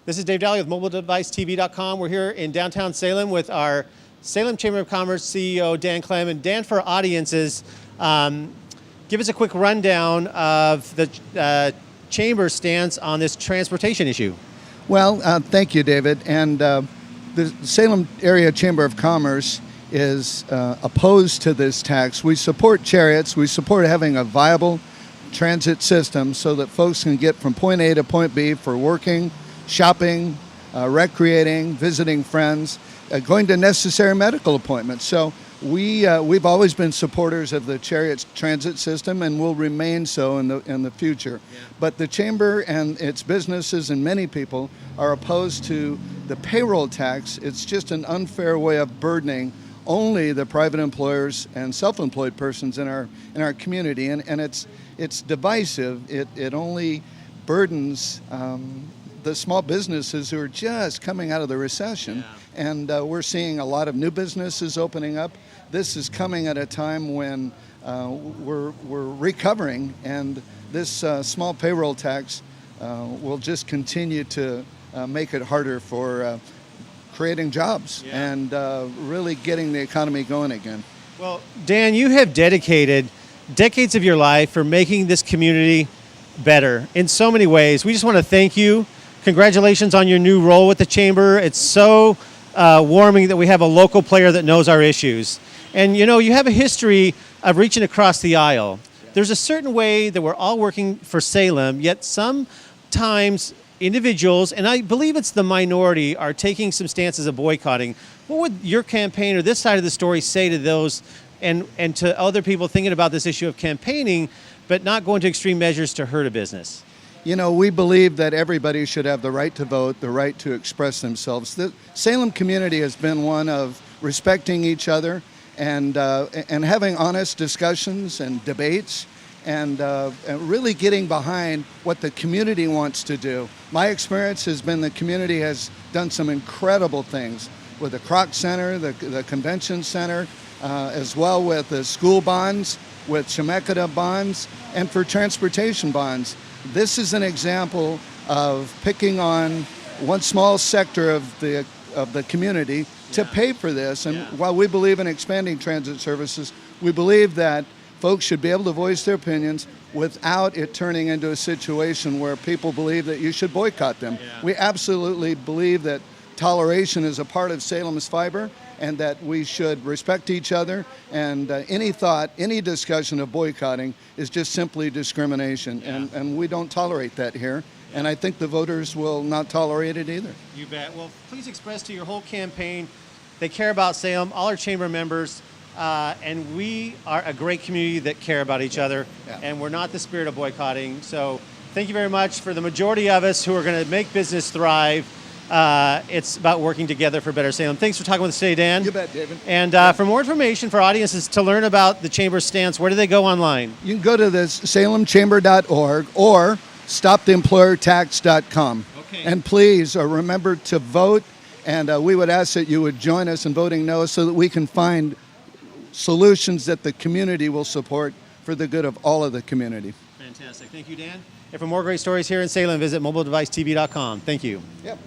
This is Dave Dahle with MobileDeviceTV.com. We're here in downtown Salem with our Salem Chamber of Commerce CEO, Dan Clem. And Dan, for our audiences, give us a quick rundown of the Chamber's stance on this transportation issue. Well, thank you, David. And the Salem Area Chamber of Commerce is opposed to this tax. We support Cherriots. We support having a viable transit system so that folks can get from point A to point B for working, shopping, recreating, visiting friends, going to necessary medical appointments. So we've always been supporters of the Cherriots transit system and will remain so in the future. Yeah. But the Chamber and its businesses and many people are opposed to the payroll tax. It's just an unfair way of burdening only the private employers and self-employed persons in our community, and it's divisive. It only burdens the small businesses who are just coming out of the recession. Yeah. And we're seeing a lot of new businesses opening up. This is coming at a time when we're recovering, and this small payroll tax will just continue to make it harder for creating jobs. Yeah. And really getting the economy going again. Well, Dan, you have dedicated decades of your life for making this community better in so many ways. We just want to thank you. Congratulations on your new role with the Chamber. It's so warming that we have a local player that knows our issues. And you know, you have a history of reaching across the aisle. There's a certain way that we're all working for Salem, yet sometimes individuals, and I believe it's the minority, are taking some stances of boycotting. What would your campaign or this side of the story say to those and to other people thinking about this issue of campaigning, but not going to extreme measures to hurt a business? You know, we believe that everybody should have the right to vote, the right to express themselves. The Salem community has been one of respecting each other and having honest discussions and debates and really getting behind what the community wants to do. My experience has been the community has done some incredible things with the Kroc Center, the Convention Center, as well with the school bonds, with Chemeketa bonds, and for transportation bonds. This is an example of picking on one small sector of the community to pay for this. And while we believe in expanding transit services, we believe that folks should be able to voice their opinions without it turning into a situation where people believe that you should boycott them. Yeah. We absolutely believe that toleration is a part of Salem's fiber, and that we should respect each other, and any discussion of boycotting is just simply discrimination, and we don't tolerate that here, and I think the voters will not tolerate it either. You bet. Well, please express to your whole campaign they care about Salem, all our chamber members, and we are a great community that care about each other, and we're not the spirit of boycotting. So thank you very much. For the majority of us who are going to make business thrive, it's about working together for better Salem. Thanks for talking with us today, Dan. You bet, David. And for more information for audiences to learn about the Chamber's stance, where do they go online? You can go to the salemchamber.org or stoptheemployertax.com. Okay. And please remember to vote, and we would ask that you would join us in voting no so that we can find solutions that the community will support for the good of all of the community. Fantastic. Thank you, Dan. And for more great stories here in Salem, visit MobileDeviceTV.com. Thank you. Yep.